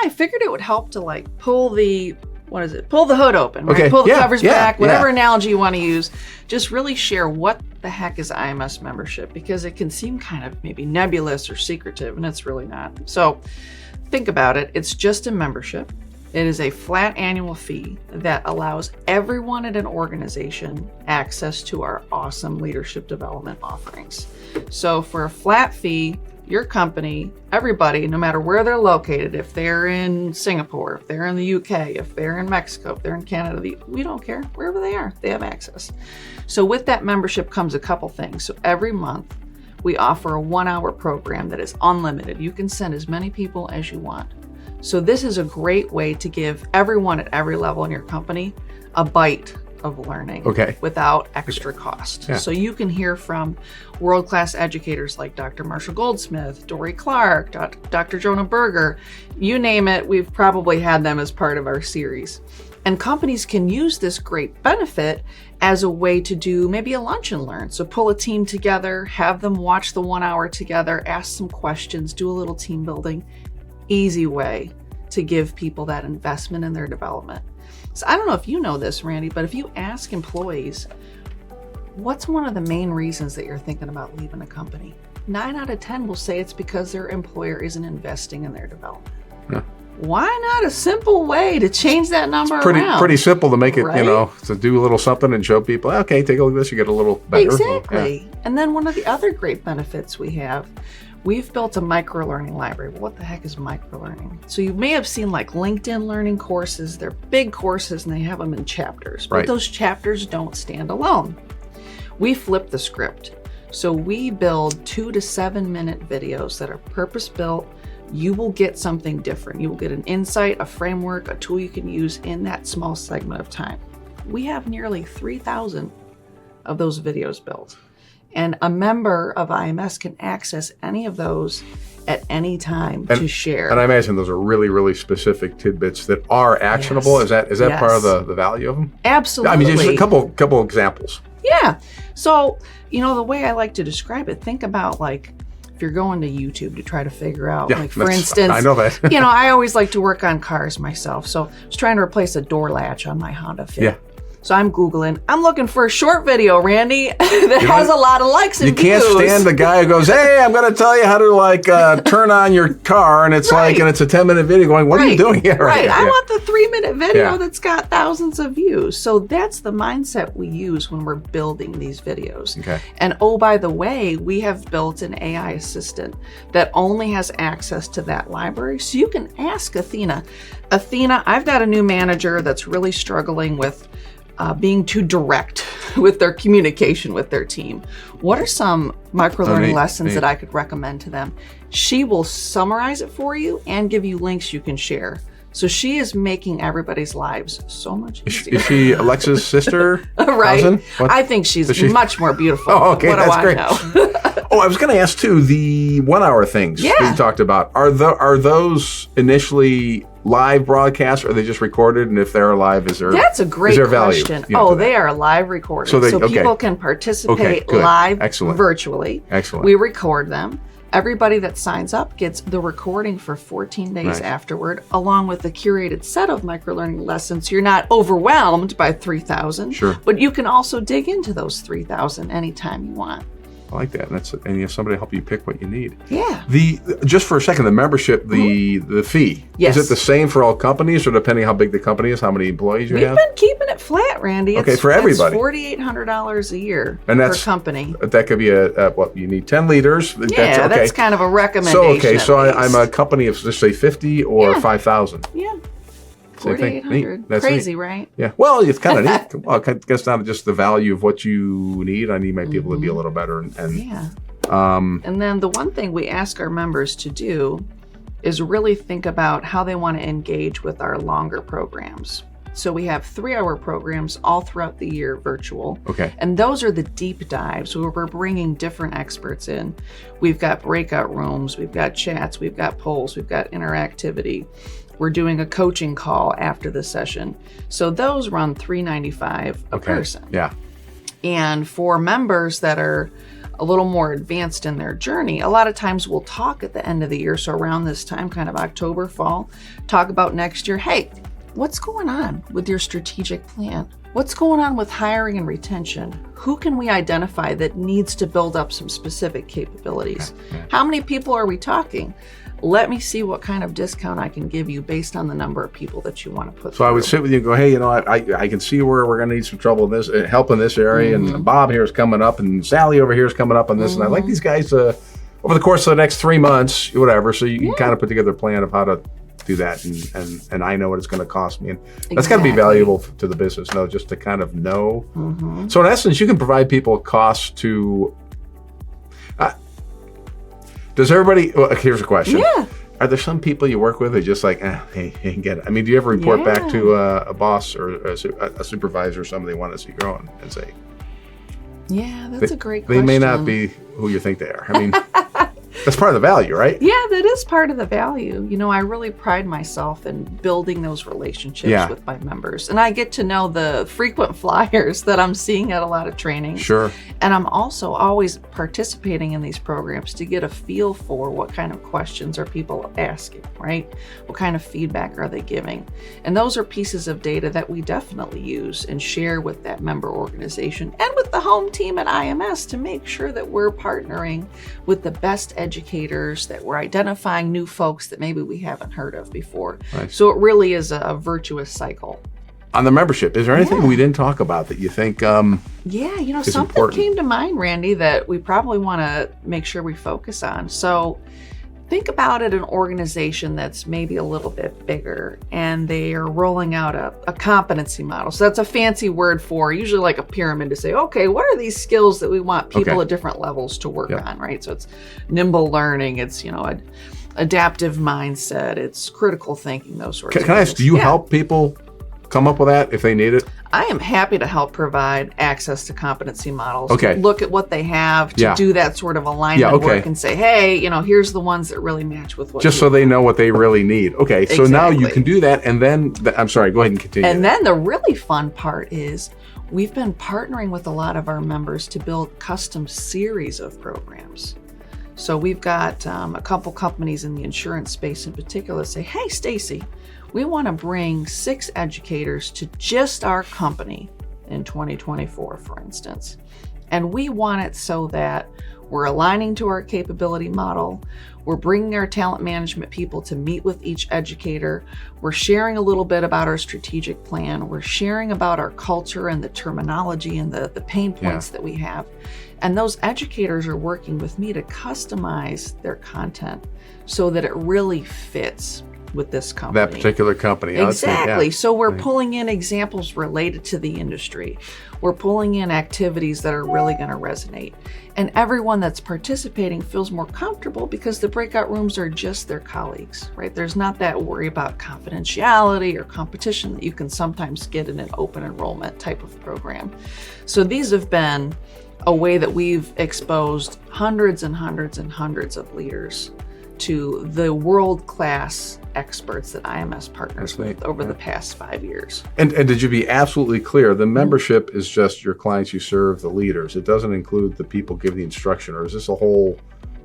yeah, I figured it would help to like pull the hood open, right? Okay. Pull the covers yeah, back, whatever yeah. analogy you want to use. Just really share what the heck is IMS membership, because it can seem kind of maybe nebulous or secretive, and it's really not. So think about it. It's just a membership. It is a flat annual fee that allows everyone at an organization access to our awesome leadership development offerings. So for a flat fee, your company, everybody, no matter where they're located, if they're in Singapore, if they're in the UK, if they're in Mexico, if they're in Canada, we don't care. Wherever they are, they have access. So with that membership comes a couple things. So every month, we offer a 1-hour program that is unlimited. You can send as many people as you want. So this is a great way to give everyone at every level in your company a bite of learning without extra cost. Yeah. So you can hear from world-class educators like Dr. Marshall Goldsmith, Dory Clark, Dr. Jonah Berger, you name it, we've probably had them as part of our series. And companies can use this great benefit as a way to do maybe a lunch and learn. So pull a team together, have them watch the 1 hour together, ask some questions, do a little team building. Easy way to give people that investment in their development. So I don't know if you know this, Randy, but if you ask employees, what's one of the main reasons that you're thinking about leaving a company? 9 out of 10 will say it's because their employer isn't investing in their development. Yeah. Why not a simple way to change that number around? Pretty simple to make it, right? To do a little something and show people, okay, take a look at this, you get a little better. Exactly. Yeah. And then one of the other great benefits we have, we've built a micro-learning library. Well, what the heck is micro-learning? So you may have seen like LinkedIn learning courses. They're big courses and they have them in chapters, but those chapters don't stand alone. We flip the script. So we build 2 to 7 minute videos that are purpose-built. You will get something different. You will get an insight, a framework, a tool you can use in that small segment of time. We have nearly 3,000 of those videos built. And a member of IMS can access any of those at any time to share. And I imagine those are really, really specific tidbits that are actionable. Yes. Is that part of the value of them? Absolutely. I mean, just a couple examples. Yeah. So, the way I like to describe it, think about like if you're going to YouTube to try to figure out, like for instance, I know that. I always like to work on cars myself. So I was trying to replace a door latch on my Honda Fit. Yeah. So I'm Googling, I'm looking for a short video, Randy, that has a lot of likes and views. You can't stand the guy who goes, hey, I'm going to tell you how to turn on your car. And it's and it's a 10-minute video going, what are you doing here? Right. I want the 3-minute video that's got thousands of views. So that's the mindset we use when we're building these videos. Okay. And oh, by the way, we have built an AI assistant that only has access to that library. So you can ask Athena, I've got a new manager that's really struggling with being too direct with their communication with their team. What are some micro-learning lessons that I could recommend to them? She will summarize it for you and give you links you can share. So she is making everybody's lives so much easier. Is she Alexa's sister? Right. Cousin? I think she's much more beautiful. Oh, okay. What That's do I great. know? Oh, I was going to ask too, the 1 hour things that you talked about, are those initially live broadcasts, or are they just recorded? And if they're live, That's a great question. They are live recorded. So people can participate live virtually. Excellent. We record them. Everybody that signs up gets the recording for 14 days afterward, along with a curated set of microlearning lessons. You're not overwhelmed by 3,000, but you can also dig into those 3,000 anytime you want. I like that. And you have somebody to help you pick what you need. Yeah. Just for a second, the membership, the fee. Yes. Is it the same for all companies, or depending how big the company is, how many employees you have? We've been keeping it flat, Randy. For everybody. It's $4,800 a year per company. That could be you need 10 leaders. That's kind of a recommendation. So I'm a company of, let's say, 50 or 5,000. Yeah. 4,800. Crazy, neat. Right? Yeah. Well, it's kind of neat. Well, I guess not just the value of what you need. I need my people to be a little better. And then the one thing we ask our members to do is really think about how they want to engage with our longer programs. So we have 3-hour programs all throughout the year, virtual. Okay. And those are the deep dives where we're bringing different experts in. We've got breakout rooms, we've got chats, we've got polls, we've got interactivity. We're doing a coaching call after the session. So those run $395 a person. Yeah. And for members that are a little more advanced in their journey, a lot of times we'll talk at the end of the year. So around this time, kind of October, fall, talk about next year. Hey, what's going on with your strategic plan? What's going on with hiring and retention? Who can we identify that needs to build up some specific capabilities? How many people are we talking? Let me see what kind of discount I can give you based on the number of people that you want to put So through. I would sit with you and go, hey, I can see where we're going to need some trouble in this, help in this area, and Bob here is coming up, and Sally over here is coming up on this, and I'd like these guys over the course of the next 3 months, whatever, so you can kind of put together a plan of how to do that, and I know what it's going to cost me, and that's got to be valuable to the business, just to kind of know. So in essence, you can provide people costs to. Does everybody? Well, here's a question. Yeah. Are there some people you work with who just like, hey, get it? I mean, do you ever report back to a boss or a supervisor or somebody they want to see growing and say? Yeah, that's a great question. They may not be who you think they are. I mean, that's part of the value, right? Yeah, that is part of the value. I really pride myself in building those relationships with my members. And I get to know the frequent flyers that I'm seeing at a lot of trainings. Sure. And I'm also always participating in these programs to get a feel for what kind of questions are people asking, right? What kind of feedback are they giving? And those are pieces of data that we definitely use and share with that member organization and with the home team at IMS to make sure that we're partnering with the best educators, that we're identifying new folks that maybe we haven't heard of before. Nice. So it really is a virtuous cycle. On the membership, is there anything we didn't talk about that you think something important? came to mind, Randy, that we probably want to make sure we focus on. So think about it, an organization that's maybe a little bit bigger and they are rolling out a competency model. So that's a fancy word for usually like a pyramid to say, okay, what are these skills that we want people at different levels to work on, right? So it's nimble learning, it's, adaptive mindset, it's critical thinking, those sorts of things. Can I ask, do you help people come up with that if they need it? I am happy to help provide access to competency models. Okay. Look at what they have to do that sort of alignment work and say, hey, here's the ones that really match with what just so they know what they really need. Okay, so now you can do that, and then, I'm sorry, go ahead and continue. And then the really fun part is we've been partnering with a lot of our members to build custom series of programs. So we've got a couple companies in the insurance space in particular say, hey, Stacy, we want to bring 6 educators to just our company in 2024, for instance. And we want it so that we're aligning to our capability model. We're bringing our talent management people to meet with each educator. We're sharing a little bit about our strategic plan. We're sharing about our culture and the terminology and the pain points that we have. And those educators are working with me to customize their content so that it really fits with this company. That particular company. Exactly. So we're pulling in examples related to the industry. We're pulling in activities that are really going to resonate. And everyone that's participating feels more comfortable because the breakout rooms are just their colleagues, right? There's not that worry about confidentiality or competition that you can sometimes get in an open enrollment type of program. So these have been a way that we've exposed hundreds and hundreds and hundreds of leaders to the world-class experts that IMS partners with over the past 5 years. And did you be absolutely clear, the membership is just your clients you serve, the leaders. It doesn't include the people giving the instruction, or is this a whole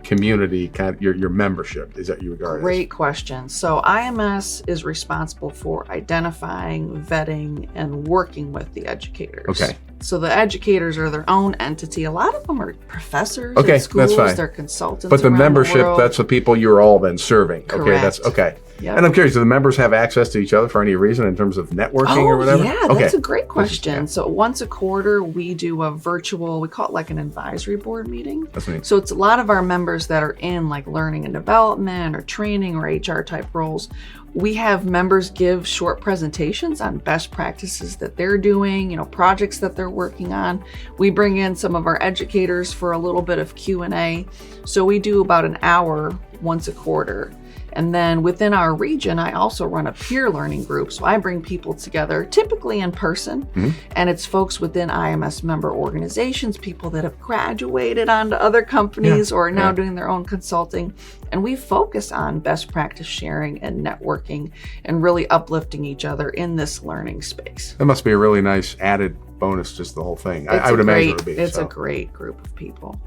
community, kind of your membership? Is that you regard as? Great question. So IMS is responsible for identifying, vetting, and working with the educators. Okay. So the educators are their own entity. A lot of them are professors at schools. That's fine. They're consultants. But the membership, that's the people you're all then serving. Correct. Okay, that's okay. Yep. And I'm curious, do the members have access to each other for any reason in terms of networking or whatever? Yeah, that's a great question. So once a quarter, we do a virtual, we call it like an advisory board meeting. That's neat. So it's a lot of our members that are in like learning and development or training or HR type roles. We have members give short presentations on best practices that they're doing, projects that they're working on. We bring in some of our educators for a little bit of Q&A. So we do about an hour once a quarter. And then within our region, I also run a peer learning group. So I bring people together, typically in person, and it's folks within IMS member organizations, people that have graduated onto other companies or are now doing their own consulting. And we focus on best practice sharing and networking and really uplifting each other in this learning space. That must be a really nice added bonus, just the whole thing. I would imagine it would be. It's a great group of people.